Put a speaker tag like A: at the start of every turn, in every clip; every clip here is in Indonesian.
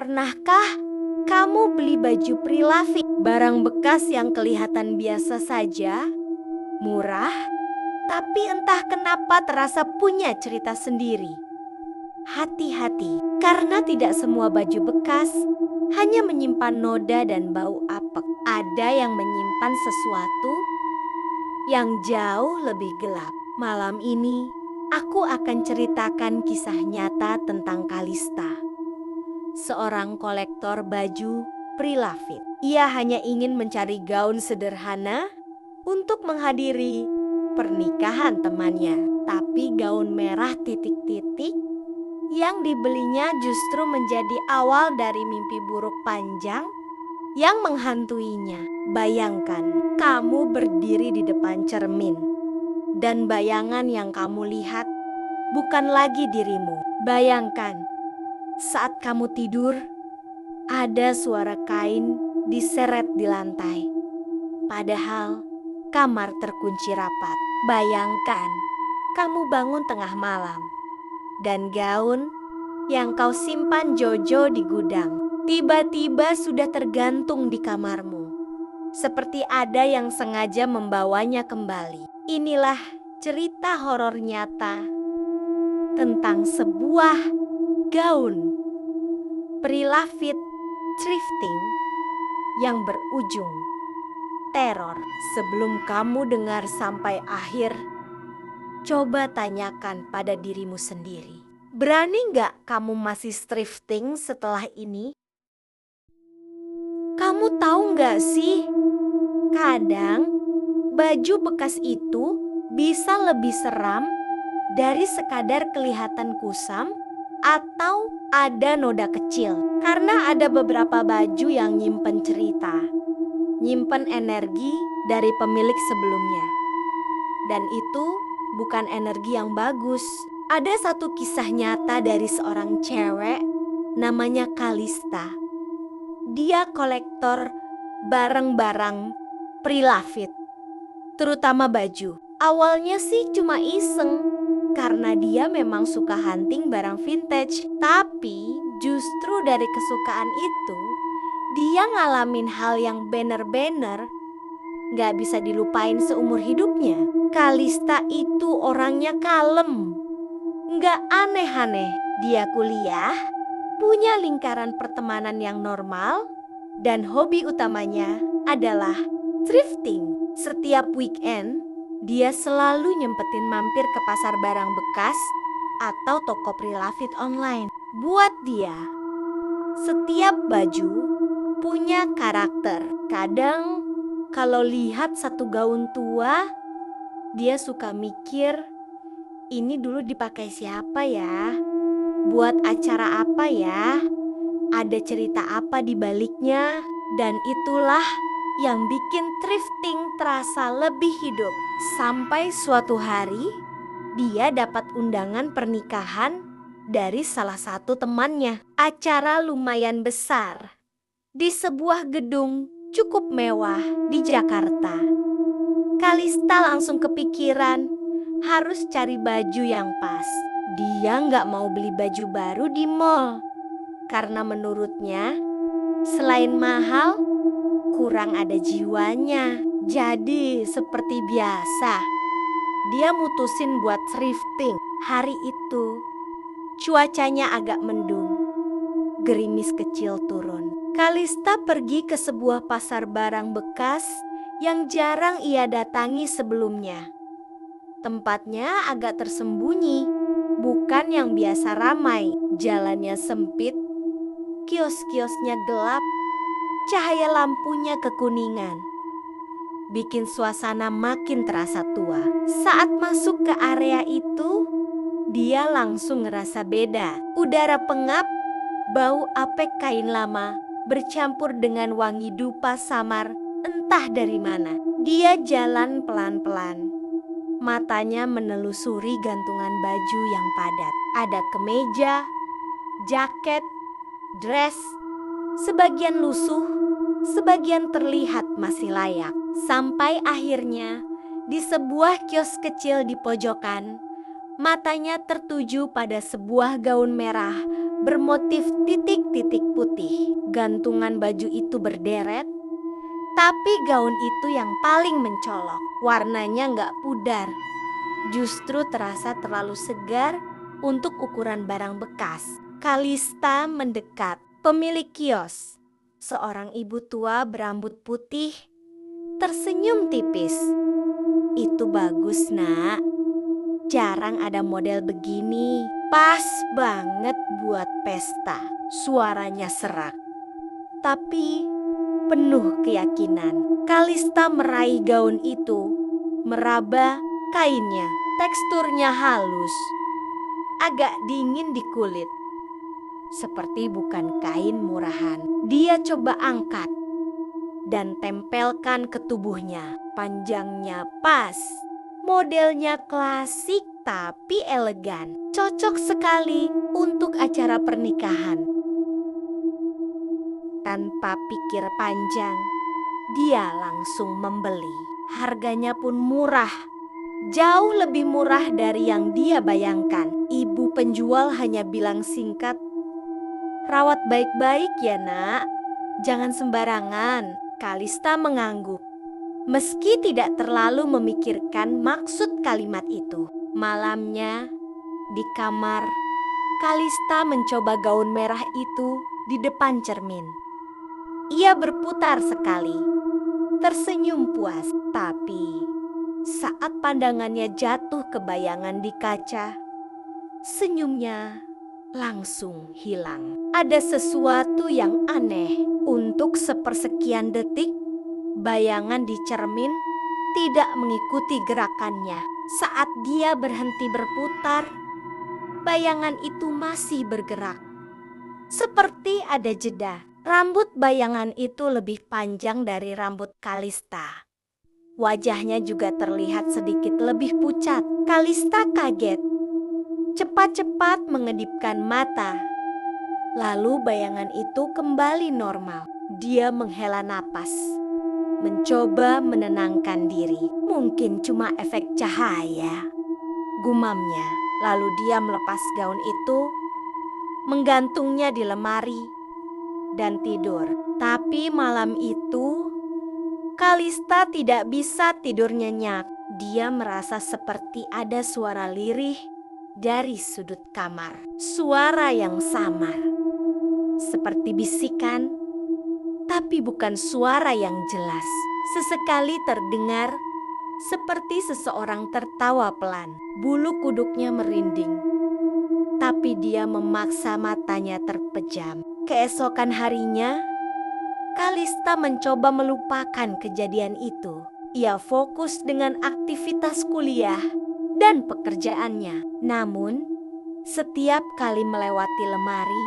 A: Pernahkah kamu beli baju Prilafit, barang bekas yang kelihatan biasa saja, murah, tapi entah kenapa terasa punya cerita sendiri? Hati-hati, karena tidak semua baju bekas hanya menyimpan noda dan bau apek. Ada yang menyimpan sesuatu yang jauh lebih gelap. Malam ini, aku akan ceritakan kisah nyata tentang Kalista, seorang kolektor baju Prilafit. Ia hanya ingin mencari gaun sederhana untuk menghadiri pernikahan temannya. Tapi gaun merah titik-titik yang dibelinya justru menjadi awal dari mimpi buruk panjang yang menghantuinya. Bayangkan, kamu berdiri di depan cermin, dan bayangan yang kamu lihat bukan lagi dirimu. Bayangkan, saat kamu tidur, ada suara kain diseret di lantai, padahal kamar terkunci rapat. Bayangkan, kamu bangun tengah malam, dan gaun yang kau simpan jauh-jauh di gudang tiba-tiba sudah tergantung di kamarmu, seperti ada yang sengaja membawanya kembali. Inilah cerita horor nyata tentang sebuah gaun Prilafit thrifting yang berujung teror. Sebelum kamu dengar sampai akhir, coba tanyakan pada dirimu sendiri. Berani nggak kamu masih thrifting setelah ini? Kamu tahu nggak sih, kadang baju bekas itu bisa lebih seram dari sekadar kelihatan kusam atau ada noda kecil. Karena ada beberapa baju yang nyimpen cerita, nyimpen energi dari pemilik sebelumnya. Dan itu bukan energi yang bagus. Ada satu kisah nyata dari seorang cewek namanya Kalista. Dia kolektor barang-barang Prilafit, terutama baju. Awalnya sih cuma iseng, karena dia memang suka hunting barang vintage. Tapi justru dari kesukaan itu, dia ngalamin hal yang bener-bener gak bisa dilupain seumur hidupnya. Kalista itu orangnya kalem, gak aneh-aneh. Dia kuliah, punya lingkaran pertemanan yang normal, dan hobi utamanya adalah thrifting. Setiap weekend, dia selalu nyempetin mampir ke pasar barang bekas atau toko Prilafit online. Buat dia, setiap baju punya karakter. Kadang kalau lihat satu gaun tua, dia suka mikir, ini dulu dipakai siapa ya? Buat acara apa ya? Ada cerita apa di baliknya? Dan itulah yang bikin thrifting terasa lebih hidup. Sampai suatu hari, dia dapat undangan pernikahan dari salah satu temannya. Acara lumayan besar di sebuah gedung cukup mewah di Jakarta. Kalista langsung kepikiran harus cari baju yang pas. Dia nggak mau beli baju baru di mall, karena menurutnya selain mahal, kurang ada jiwanya. Jadi seperti biasa, dia mutusin buat thrifting. Hari itu cuacanya agak mendung, gerimis kecil turun. Kalista pergi ke sebuah pasar barang bekas yang jarang ia datangi sebelumnya. Tempatnya agak tersembunyi, bukan yang biasa ramai. Jalannya sempit, kios-kiosnya gelap, cahaya lampunya kekuningan, bikin suasana makin terasa tua. Saat masuk ke area itu, dia langsung ngerasa beda. Udara pengap, bau apek kain lama bercampur dengan wangi dupa samar entah dari mana. Dia jalan pelan-pelan, matanya menelusuri gantungan baju yang padat. Ada kemeja, jaket, dress, sebagian lusuh, sebagian terlihat masih layak. Sampai akhirnya di sebuah kios kecil di pojokan, matanya tertuju pada sebuah gaun merah bermotif titik-titik putih. Gantungan baju itu berderet, tapi gaun itu yang paling mencolok. Warnanya nggak pudar, justru terasa terlalu segar untuk ukuran barang bekas. Kalista mendekat. Pemilik kios, seorang ibu tua berambut putih, tersenyum tipis. "Itu bagus, Nak. Jarang ada model begini. Pas banget buat pesta." Suaranya serak, tapi penuh keyakinan. Kalista meraih gaun itu, meraba kainnya. Teksturnya halus, agak dingin di kulit, seperti bukan kain murahan. Dia coba angkat dan tempelkan ke tubuhnya. Panjangnya pas, modelnya klasik tapi elegan. Cocok sekali untuk acara pernikahan. Tanpa pikir panjang, dia langsung membeli. Harganya pun murah, jauh lebih murah dari yang dia bayangkan. Ibu penjual hanya bilang singkat, "Rawat baik-baik ya, Nak. Jangan sembarangan." Kalista mengangguk, meski tidak terlalu memikirkan maksud kalimat itu. Malamnya, di kamar, Kalista mencoba gaun merah itu di depan cermin. Ia berputar sekali, tersenyum puas. Tapi saat pandangannya jatuh ke bayangan di kaca, senyumnya langsung hilang. Ada sesuatu yang aneh. Untuk sepersekian detik, bayangan di cermin tidak mengikuti gerakannya. Saat dia berhenti berputar, bayangan itu masih bergerak, seperti ada jeda. Rambut bayangan itu lebih panjang dari rambut Kalista. Wajahnya juga terlihat sedikit lebih pucat. Kalista kaget, cepat-cepat mengedipkan mata. Lalu bayangan itu kembali normal. Dia menghela napas, mencoba menenangkan diri. Mungkin cuma efek cahaya, gumamnya. Lalu dia melepas gaun itu, menggantungnya di lemari, dan tidur. Tapi malam itu, Kalista tidak bisa tidur nyenyak. Dia merasa seperti ada suara lirih dari sudut kamar. Suara yang samar, seperti bisikan, tapi bukan suara yang jelas. Sesekali terdengar seperti seseorang tertawa pelan. Bulu kuduknya merinding, tapi dia memaksa matanya terpejam. Keesokan harinya, Kalista mencoba melupakan kejadian itu. Ia fokus dengan aktivitas kuliah dan pekerjaannya. Namun, setiap kali melewati lemari,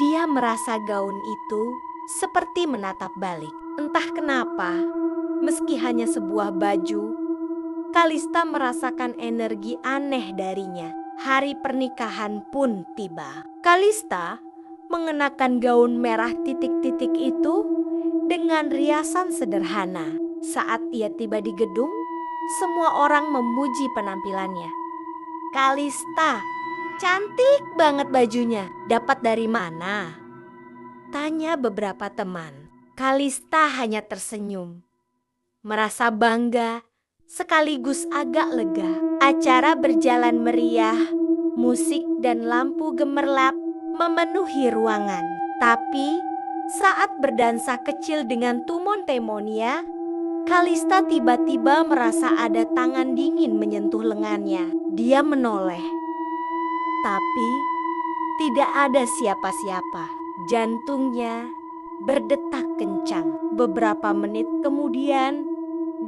A: dia merasa gaun itu seperti menatap balik. Entah kenapa, meski hanya sebuah baju, Kalista merasakan energi aneh darinya. Hari pernikahan pun tiba. Kalista mengenakan gaun merah titik-titik itu dengan riasan sederhana. Saat ia tiba di gedung, semua orang memuji penampilannya. "Kalista, cantik banget bajunya. Dapat dari mana?" tanya beberapa teman. Kalista hanya tersenyum, merasa bangga sekaligus agak lega. Acara berjalan meriah, musik dan lampu gemerlap memenuhi ruangan. Tapi saat berdansa kecil dengan Tumon Temonia, Kalista tiba-tiba merasa ada tangan dingin menyentuh lengannya. Dia menoleh, tapi tidak ada siapa-siapa. Jantungnya berdetak kencang. Beberapa menit kemudian,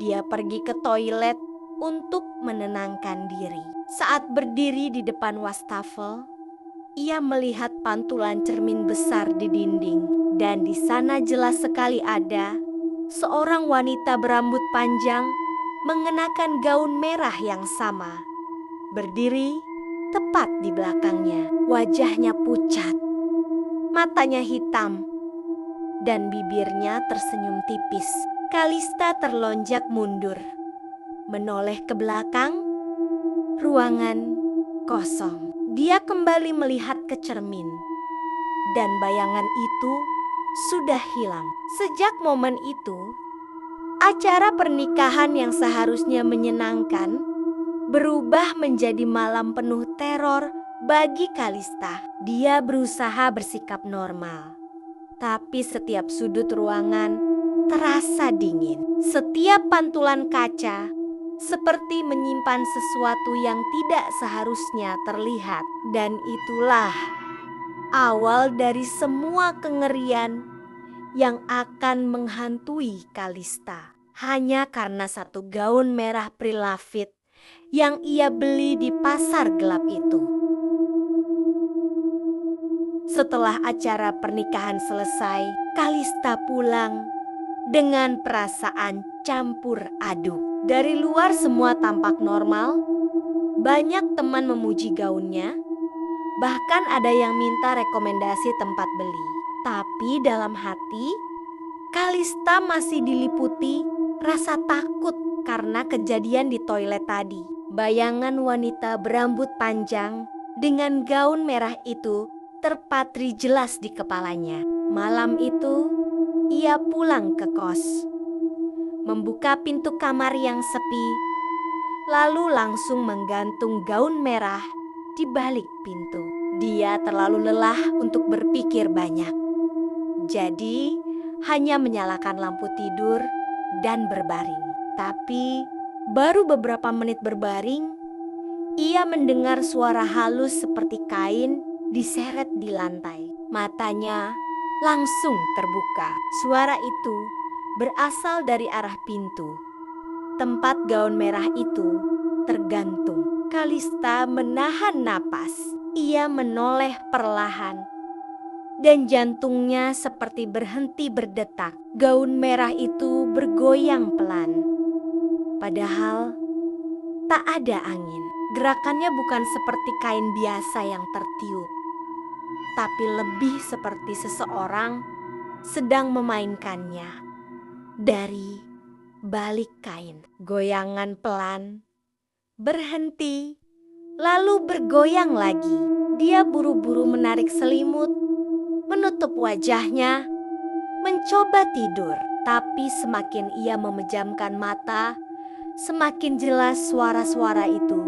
A: dia pergi ke toilet untuk menenangkan diri. Saat berdiri di depan wastafel, ia melihat pantulan cermin besar di dinding. Dan di sana jelas sekali ada seorang wanita berambut panjang mengenakan gaun merah yang sama, berdiri tepat di belakangnya. Wajahnya pucat, matanya hitam, dan bibirnya tersenyum tipis. Kalista terlonjak mundur, menoleh ke belakang. Ruangan kosong. Dia kembali melihat ke cermin. dan bayangan itu sudah hilang. Sejak momen itu, acara pernikahan yang seharusnya menyenangkan berubah menjadi malam penuh teror bagi Kalista. Dia berusaha bersikap normal, tapi setiap sudut ruangan terasa dingin. Setiap pantulan kaca seperti menyimpan sesuatu yang tidak seharusnya terlihat. Dan itulah awal dari semua kengerian yang akan menghantui Kalista. Hanya karena satu gaun merah prilafit yang ia beli di pasar gelap itu. Setelah acara pernikahan selesai, Kalista pulang dengan perasaan campur aduk. Dari luar semua tampak normal, banyak teman memuji gaunnya, bahkan ada yang minta rekomendasi tempat beli. Tapi dalam hati, Kalista masih diliputi rasa takut karena kejadian di toilet tadi. Bayangan wanita berambut panjang dengan gaun merah itu terpatri jelas di kepalanya. Malam itu, ia pulang ke kos, membuka pintu kamar yang sepi, lalu langsung menggantung gaun merah di balik pintu. Dia terlalu lelah untuk berpikir banyak, jadi hanya menyalakan lampu tidur dan berbaring. Tapi baru beberapa menit berbaring, ia mendengar suara halus seperti kain diseret di lantai. Matanya langsung terbuka. Suara itu berasal dari arah pintu, tempat gaun merah itu tergantung. Kalista menahan napas. Ia menoleh perlahan dan jantungnya seperti berhenti berdetak. Gaun merah itu bergoyang pelan, padahal tak ada angin. Gerakannya bukan seperti kain biasa yang tertiup, tapi lebih seperti seseorang sedang memainkannya dari balik kain. Goyangan pelan, berhenti, lalu bergoyang lagi. Dia buru-buru menarik selimut, menutup wajahnya, mencoba tidur. Tapi semakin ia memejamkan mata, semakin jelas suara-suara itu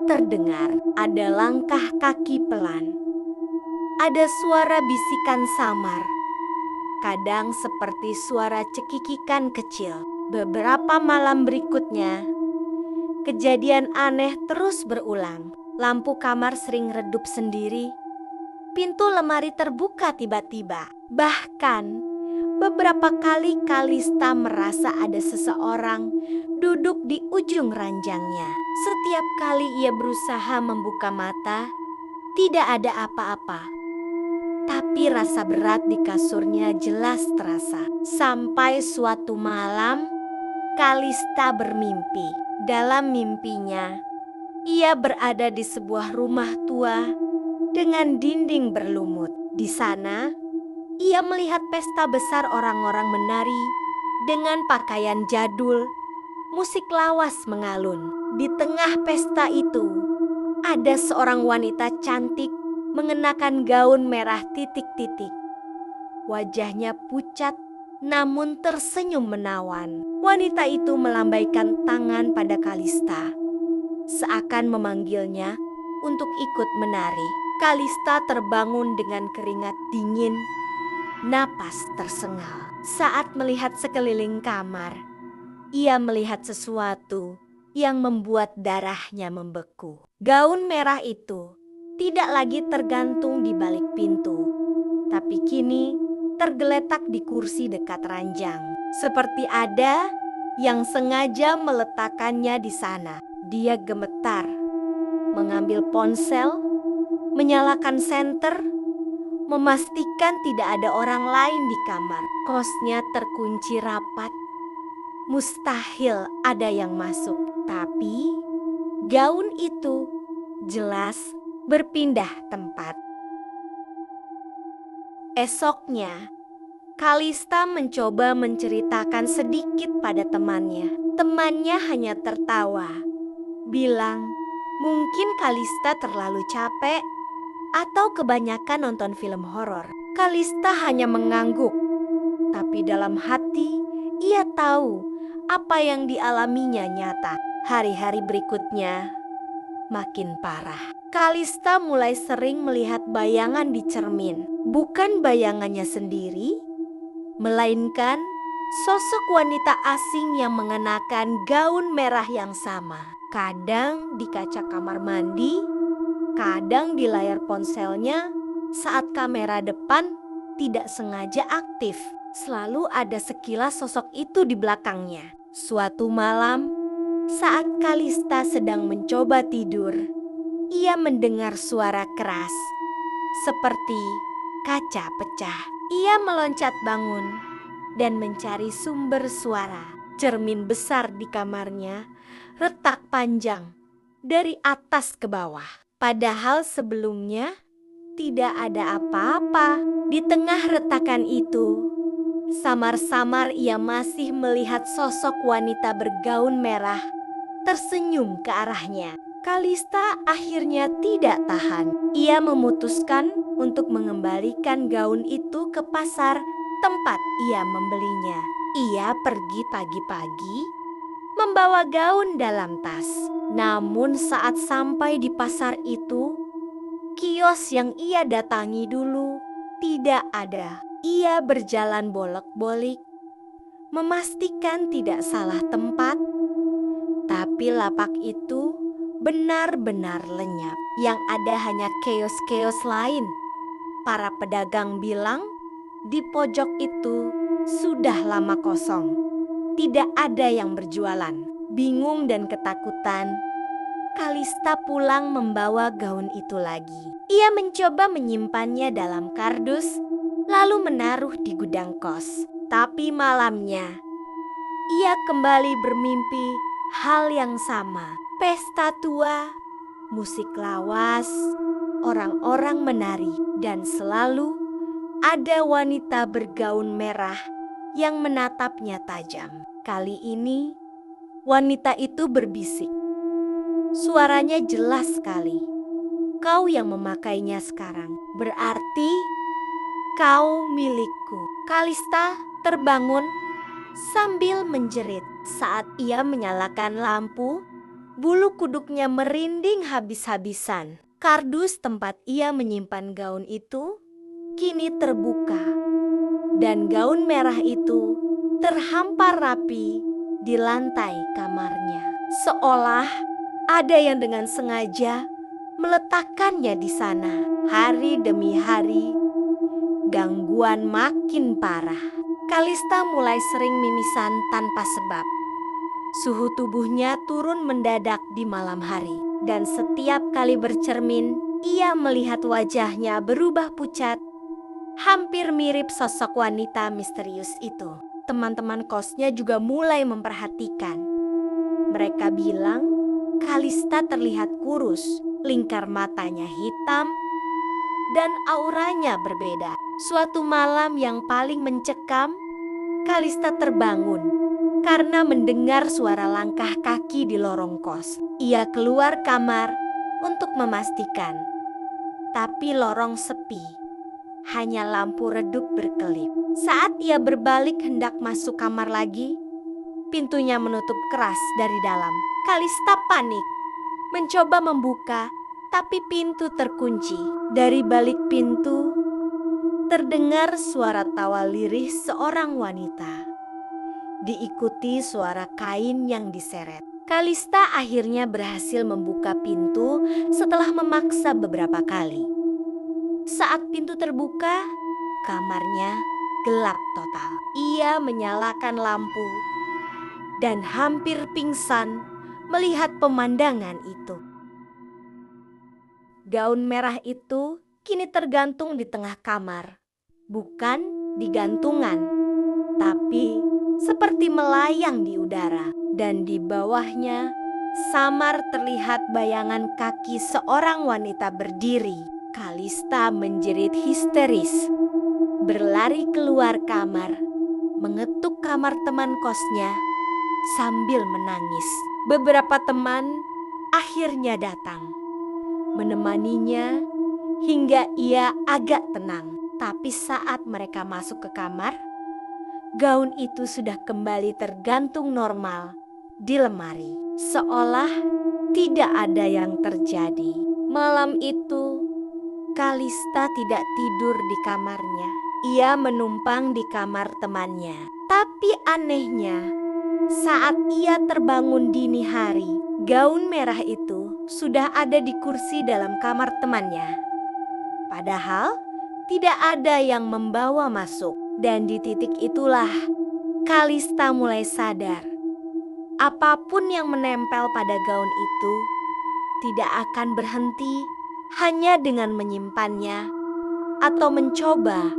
A: terdengar. Ada langkah kaki pelan, ada suara bisikan samar, kadang seperti suara cekikikan kecil. Beberapa malam berikutnya, kejadian aneh terus berulang. Lampu kamar sering redup sendiri, pintu lemari terbuka tiba-tiba. Bahkan beberapa kali Kalista merasa ada seseorang duduk di ujung ranjangnya. Setiap kali ia berusaha membuka mata, tidak ada apa-apa. Tapi rasa berat di kasurnya jelas terasa. Sampai suatu malam, Kalista bermimpi. Dalam mimpinya, ia berada di sebuah rumah tua dengan dinding berlumut. Di sana, ia melihat pesta besar orang-orang menari dengan pakaian jadul, musik lawas mengalun. Di tengah pesta itu, ada seorang wanita cantik mengenakan gaun merah titik-titik. Wajahnya pucat namun tersenyum menawan. Wanita itu melambaikan tangan pada Kalista, seakan memanggilnya untuk ikut menari. Kalista terbangun dengan keringat dingin, napas tersengal. Saat melihat sekeliling kamar, ia melihat sesuatu yang membuat darahnya membeku. Gaun merah itu tidak lagi tergantung di balik pintu, tapi kini tergeletak di kursi dekat ranjang. Seperti ada yang sengaja meletakkannya di sana. Dia gemetar, mengambil ponsel, menyalakan senter, memastikan tidak ada orang lain di kamar. Kosnya terkunci rapat. Mustahil ada yang masuk. Tapi gaun itu jelas berpindah tempat. Esoknya, Kalista mencoba menceritakan sedikit pada temannya. Temannya hanya tertawa, bilang mungkin Kalista terlalu capek atau kebanyakan nonton film horor. Kalista hanya mengangguk, tapi dalam hati ia tahu apa yang dialaminya nyata. Hari-hari berikutnya makin parah. Kalista mulai sering melihat bayangan di cermin. Bukan bayangannya sendiri, melainkan sosok wanita asing yang mengenakan gaun merah yang sama. Kadang di kaca kamar mandi, kadang di layar ponselnya saat kamera depan tidak sengaja aktif. Selalu ada sekilas sosok itu di belakangnya. Suatu malam, saat Kalista sedang mencoba tidur, ia mendengar suara keras, seperti kaca pecah. Ia meloncat bangun dan mencari sumber suara. Cermin besar di kamarnya retak panjang dari atas ke bawah. Padahal sebelumnya tidak ada apa-apa. Di tengah retakan itu, samar-samar ia masih melihat sosok wanita bergaun merah tersenyum ke arahnya. Kalista akhirnya tidak tahan. Ia memutuskan untuk mengembalikan gaun itu ke pasar tempat ia membelinya. Ia pergi pagi-pagi membawa gaun dalam tas. Namun saat sampai di pasar itu, kios yang ia datangi dulu tidak ada. Ia berjalan bolak-balik, memastikan tidak salah tempat. Tapi lapak itu benar-benar lenyap. Yang ada hanya kios-kios lain. Para pedagang bilang di pojok itu sudah lama kosong. Tidak ada yang berjualan. Bingung dan ketakutan, Kalista pulang membawa gaun itu lagi. Ia mencoba menyimpannya dalam kardus, lalu menaruh di gudang kos. Tapi malamnya, ia kembali bermimpi hal yang sama. Pesta tua, musik lawas, orang-orang menari, dan selalu ada wanita bergaun merah yang menatapnya tajam. Kali ini, wanita itu berbisik. Suaranya jelas sekali. Kau yang memakainya sekarang, berarti kau milikku. Kalista terbangun sambil menjerit. Saat ia menyalakan lampu, bulu kuduknya merinding habis-habisan. Kardus tempat ia menyimpan gaun itu kini terbuka, dan gaun merah itu terhampar rapi di lantai kamarnya. Seolah ada yang dengan sengaja meletakkannya di sana. Hari demi hari, gangguan makin parah. Kalista mulai sering mimisan tanpa sebab. Suhu tubuhnya turun mendadak di malam hari. Dan setiap kali bercermin, ia melihat wajahnya berubah pucat. Hampir mirip sosok wanita misterius itu. Teman-teman kosnya juga mulai memperhatikan. Mereka bilang Kalista terlihat kurus, lingkar matanya hitam, dan auranya berbeda. Suatu malam yang paling mencekam, Kalista terbangun karena mendengar suara langkah kaki di lorong kos. Ia keluar kamar untuk memastikan, tapi lorong sepi, hanya lampu redup berkelip. Saat ia berbalik hendak masuk kamar lagi, pintunya menutup keras dari dalam. Kalista panik, mencoba membuka, tapi pintu terkunci. Dari balik pintu, terdengar suara tawa lirih seorang wanita, diikuti suara kain yang diseret. Kalista akhirnya berhasil membuka pintu setelah memaksa beberapa kali. Saat pintu terbuka, kamarnya gelap total. Ia menyalakan lampu dan hampir pingsan melihat pemandangan itu. Gaun merah itu kini tergantung di tengah kamar. Bukan di gantungan, tapi seperti melayang di udara. Dan di bawahnya samar terlihat bayangan kaki seorang wanita berdiri. Kalista menjerit histeris, berlari keluar kamar, mengetuk kamar teman kosnya sambil menangis. Beberapa teman akhirnya datang, menemaninya hingga ia agak tenang. Tapi saat mereka masuk ke kamar, gaun itu sudah kembali tergantung normal di lemari, seolah tidak ada yang terjadi. Malam itu, Kalista tidak tidur di kamarnya. Ia menumpang di kamar temannya. Tapi anehnya, saat ia terbangun dini hari, gaun merah itu sudah ada di kursi dalam kamar temannya. Padahal tidak ada yang membawa masuk. Dan di titik itulah Kalista mulai sadar. Apapun yang menempel pada gaun itu tidak akan berhenti hanya dengan menyimpannya atau mencoba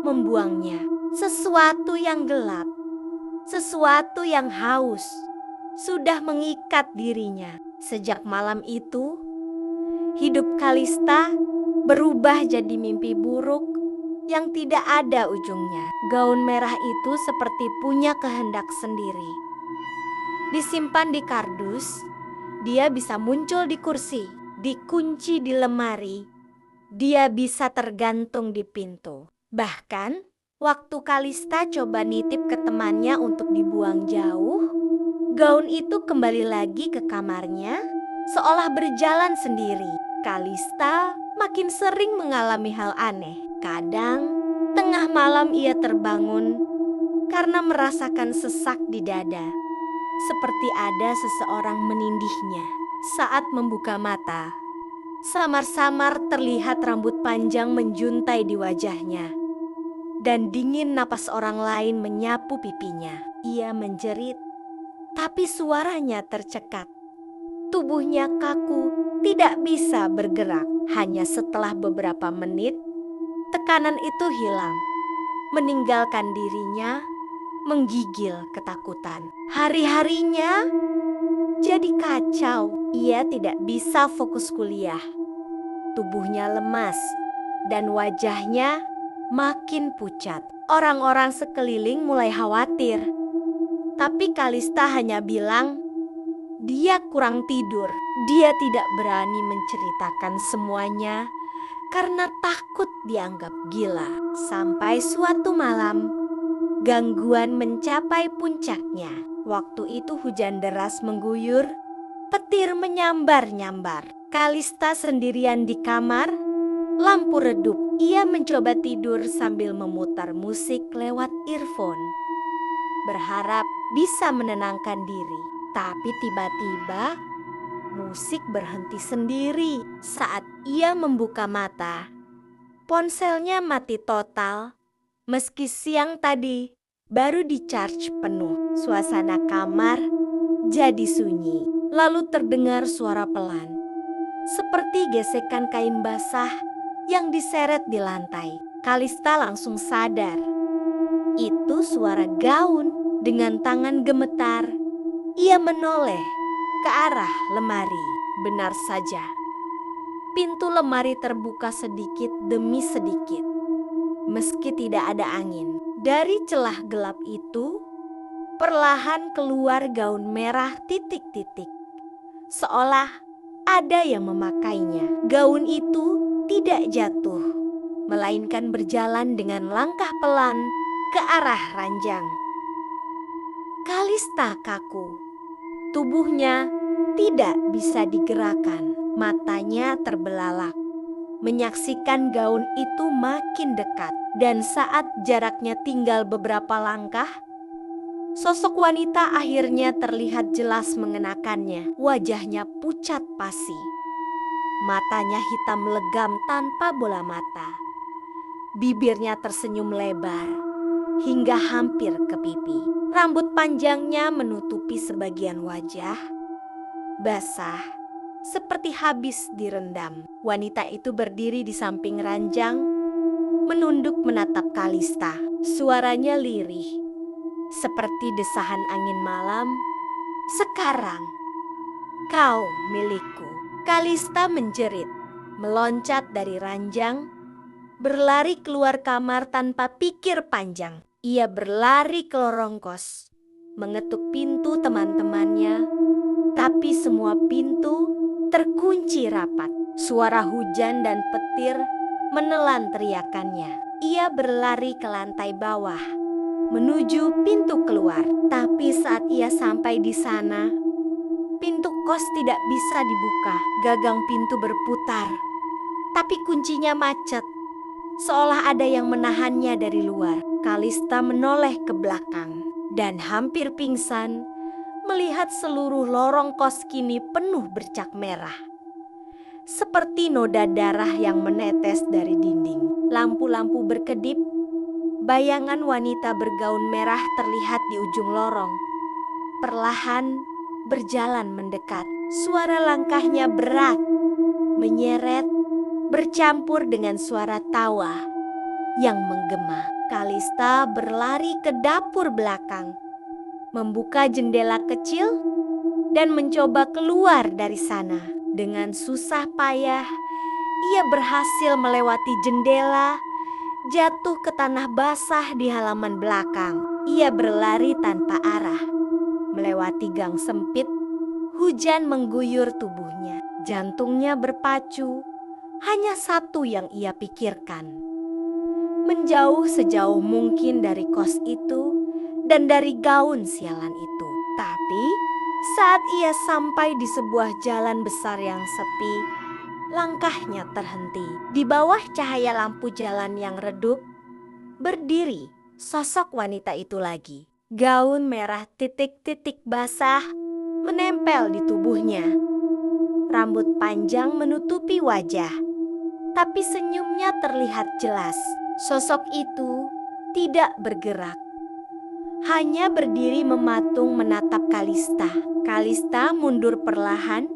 A: membuangnya. Sesuatu yang gelap, sesuatu yang haus sudah mengikat dirinya. Sejak malam itu, hidup Kalista berubah jadi mimpi buruk yang tidak ada ujungnya. Gaun merah itu seperti punya kehendak sendiri. Disimpan di kardus, dia bisa muncul di kursi, dikunci di lemari, dia bisa tergantung di pintu. Bahkan, waktu Kalista coba nitip ke temannya untuk dibuang jauh, gaun itu kembali lagi ke kamarnya, seolah berjalan sendiri. Kalista makin sering mengalami hal aneh. Kadang, tengah malam ia terbangun karena merasakan sesak di dada. Seperti ada seseorang menindihnya. Saat membuka mata, samar-samar terlihat rambut panjang menjuntai di wajahnya. Dan dingin napas orang lain menyapu pipinya. Ia menjerit, tapi suaranya tercekat. Tubuhnya kaku, tidak bisa bergerak. Hanya setelah beberapa menit, tekanan itu hilang, meninggalkan dirinya menggigil ketakutan. Hari-harinya jadi kacau. Ia tidak bisa fokus kuliah. Tubuhnya lemas dan wajahnya makin pucat. Orang-orang sekeliling mulai khawatir. Tapi Kalista hanya bilang, dia kurang tidur. Dia tidak berani menceritakan semuanya karena takut dianggap gila. Sampai suatu malam, gangguan mencapai puncaknya. Waktu itu hujan deras mengguyur, petir menyambar-nyambar. Kalista sendirian di kamar, lampu redup. Ia mencoba tidur sambil memutar musik lewat earphone, berharap bisa menenangkan diri. Tapi tiba-tiba musik berhenti sendiri. Saat ia membuka mata, ponselnya mati total. Meski siang tadi baru di-charge penuh. Suasana kamar jadi sunyi. Lalu terdengar suara pelan, seperti gesekan kain basah yang diseret di lantai. Kalista langsung sadar. Itu suara gaun. Dengan tangan gemetar, ia menoleh ke arah lemari. Benar saja, pintu lemari terbuka sedikit demi sedikit. Meski tidak ada angin, dari celah gelap itu perlahan keluar gaun merah titik-titik, seolah ada yang memakainya. Gaun itu tidak jatuh, melainkan berjalan dengan langkah pelan ke arah ranjang. Kalista kaku, tubuhnya tidak bisa digerakkan, matanya terbelalak, menyaksikan gaun itu makin dekat. Dan saat jaraknya tinggal beberapa langkah, sosok wanita akhirnya terlihat jelas mengenakannya. Wajahnya pucat pasi, matanya hitam legam tanpa bola mata, bibirnya tersenyum lebar hingga hampir ke pipi. Rambut panjangnya menutupi sebagian wajah, basah seperti habis direndam. Wanita itu berdiri di samping ranjang, menunduk menatap Kalista. Suaranya lirih, seperti desahan angin malam. Sekarang, kau milikku. Kalista menjerit, meloncat dari ranjang, berlari keluar kamar tanpa pikir panjang. Ia berlari ke lorong kos, mengetuk pintu teman-temannya, tapi semua pintu terkunci rapat. Suara hujan dan petir menelan teriakannya. Ia berlari ke lantai bawah, menuju pintu keluar. Tapi saat ia sampai di sana, pintu kos tidak bisa dibuka. Gagang pintu berputar, tapi kuncinya macet. Seolah ada yang menahannya dari luar. Kalista menoleh ke belakang dan hampir pingsan melihat seluruh lorong kos kini penuh bercak merah. Seperti noda darah yang menetes dari dinding. Lampu-lampu berkedip, bayangan wanita bergaun merah terlihat di ujung lorong. Perlahan berjalan mendekat. Suara langkahnya berat, menyeret, bercampur dengan suara tawa yang menggema. Kalista berlari ke dapur belakang, membuka jendela kecil dan mencoba keluar dari sana. Dengan susah payah, ia berhasil melewati jendela, jatuh ke tanah basah di halaman belakang. Ia berlari tanpa arah, melewati gang sempit. Hujan mengguyur tubuhnya, jantungnya berpacu. Hanya satu yang ia pikirkan: menjauh sejauh mungkin dari kos itu dan dari gaun sialan itu. Tapi saat ia sampai di sebuah jalan besar yang sepi, langkahnya terhenti. Di bawah cahaya lampu jalan yang redup, berdiri sosok wanita itu lagi. Gaun merah titik-titik basah menempel di tubuhnya. Rambut panjang menutupi wajah, tapi senyumnya terlihat jelas. Sosok itu tidak bergerak, hanya berdiri mematung menatap Kalista. Kalista mundur perlahan,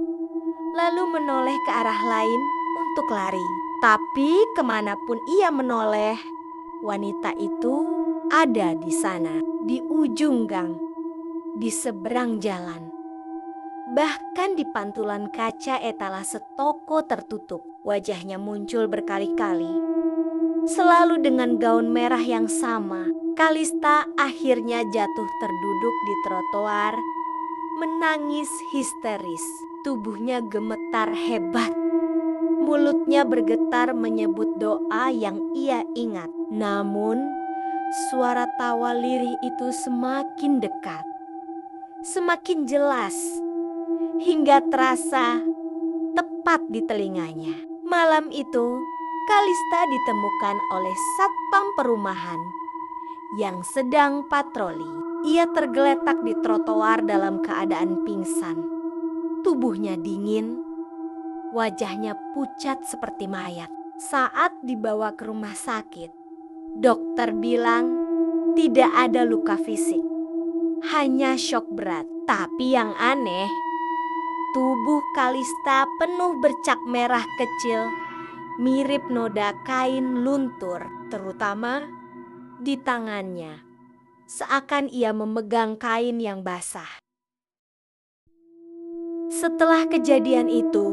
A: lalu menoleh ke arah lain untuk lari. Tapi kemanapun ia menoleh, wanita itu ada di sana, di ujung gang, di seberang jalan. Bahkan di pantulan kaca etalase toko tertutup, wajahnya muncul berkali-kali. Selalu dengan gaun merah yang sama. Kalista akhirnya jatuh terduduk di trotoar, menangis histeris. Tubuhnya gemetar hebat. Mulutnya bergetar menyebut doa yang ia ingat. Namun, suara tawa lirih itu semakin dekat, semakin jelas, hingga terasa tepat di telinganya. Malam itu, Kalista ditemukan oleh satpam perumahan yang sedang patroli. Ia tergeletak di trotoar dalam keadaan pingsan. Tubuhnya dingin, wajahnya pucat seperti mayat. Saat dibawa ke rumah sakit, dokter bilang tidak ada luka fisik, hanya syok berat. Tapi yang aneh, tubuh Kalista penuh bercak merah kecil, mirip noda kain luntur, terutama di tangannya, seakan ia memegang kain yang basah. Setelah kejadian itu,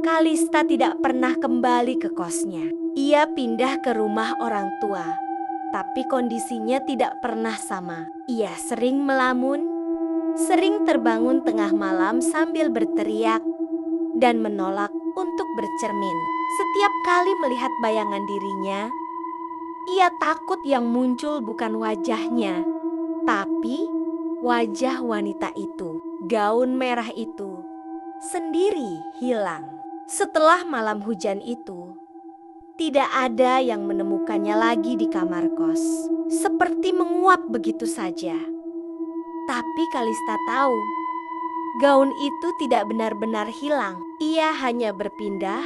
A: Kalista tidak pernah kembali ke kosnya. Ia pindah ke rumah orang tua, tapi kondisinya tidak pernah sama. Ia sering melamun, sering terbangun tengah malam sambil berteriak dan menolak untuk bercermin. Setiap kali melihat bayangan dirinya, ia takut yang muncul bukan wajahnya, tapi wajah wanita itu. Gaun merah itu sendiri hilang. Setelah malam hujan itu, tidak ada yang menemukannya lagi di kamar kos. Seperti menguap begitu saja. Tapi Kalista tahu, gaun itu tidak benar-benar hilang. Ia hanya berpindah,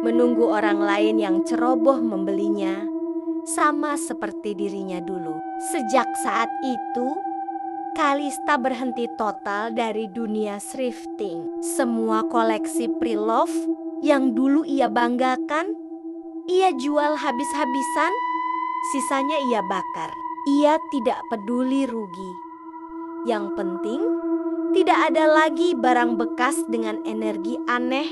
A: menunggu orang lain yang ceroboh membelinya, sama seperti dirinya dulu. Sejak saat itu, Kalista berhenti total dari dunia thrifting. Semua koleksi pre-love yang dulu ia banggakan, ia jual habis-habisan, sisanya ia bakar. Ia tidak peduli rugi. Yang penting, tidak ada lagi barang bekas dengan energi aneh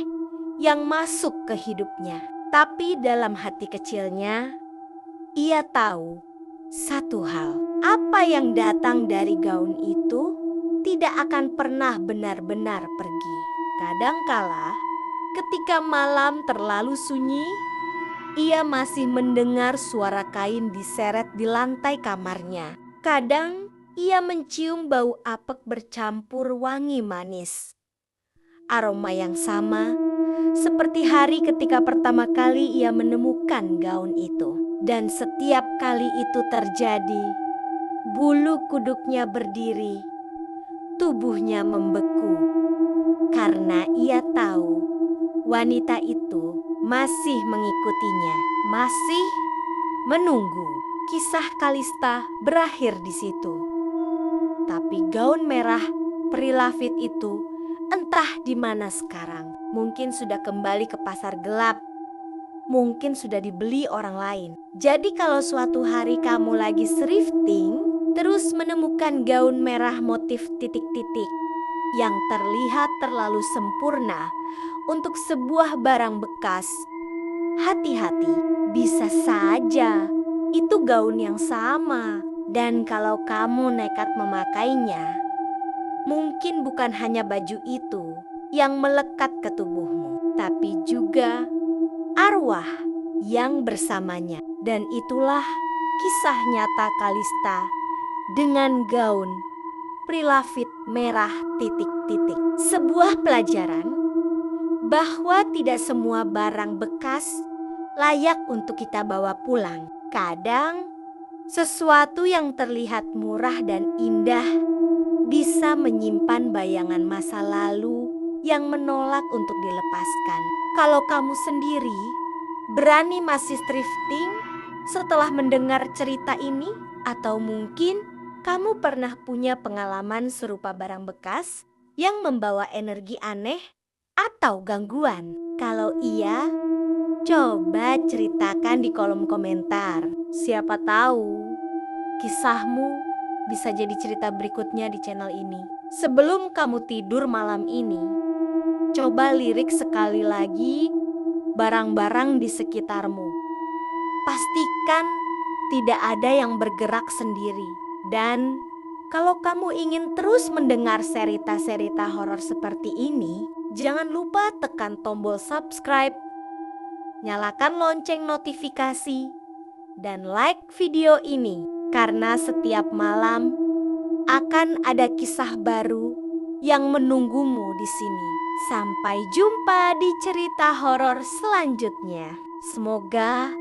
A: yang masuk ke hidupnya. Tapi dalam hati kecilnya, ia tahu satu hal. Apa yang datang dari gaun itu tidak akan pernah benar-benar pergi. Kadangkala, ketika malam terlalu sunyi, ia masih mendengar suara kain diseret di lantai kamarnya. Kadang ia mencium bau apek bercampur wangi manis. Aroma yang sama seperti hari ketika pertama kali ia menemukan gaun itu. Dan setiap kali itu terjadi, bulu kuduknya berdiri, tubuhnya membeku. Karena ia tahu wanita itu masih mengikutinya, masih menunggu. Kisah Kalista berakhir di situ. Tapi gaun merah Prilafit itu entah di mana sekarang. Mungkin sudah kembali ke pasar gelap. Mungkin sudah dibeli orang lain. Jadi kalau suatu hari kamu lagi thrifting, terus menemukan gaun merah motif titik-titik yang terlihat terlalu sempurna untuk sebuah barang bekas, hati-hati, bisa saja itu gaun yang sama. Dan kalau kamu nekat memakainya, mungkin bukan hanya baju itu yang melekat ke tubuhmu, tapi juga arwah yang bersamanya. Dan itulah kisah nyata Kalista dengan gaun Prilafit merah titik-titik. Sebuah pelajaran bahwa tidak semua barang bekas layak untuk kita bawa pulang. Kadang sesuatu yang terlihat murah dan indah bisa menyimpan bayangan masa lalu yang menolak untuk dilepaskan. Kalau kamu sendiri berani masih thrifting setelah mendengar cerita ini? Atau mungkin kamu pernah punya pengalaman serupa barang bekas yang membawa energi aneh atau gangguan? Kalau iya, coba ceritakan di kolom komentar. Siapa tahu kisahmu bisa jadi cerita berikutnya di channel ini. Sebelum kamu tidur malam ini, coba lirik sekali lagi barang-barang di sekitarmu. Pastikan tidak ada yang bergerak sendiri. Dan kalau kamu ingin terus mendengar cerita-cerita horor seperti ini, jangan lupa tekan tombol subscribe, nyalakan lonceng notifikasi, dan like video ini. Karena setiap malam akan ada kisah baru yang menunggumu di sini. Sampai jumpa di cerita horor selanjutnya. Semoga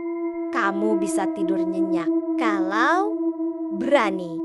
A: kamu bisa tidur nyenyak kalau berani.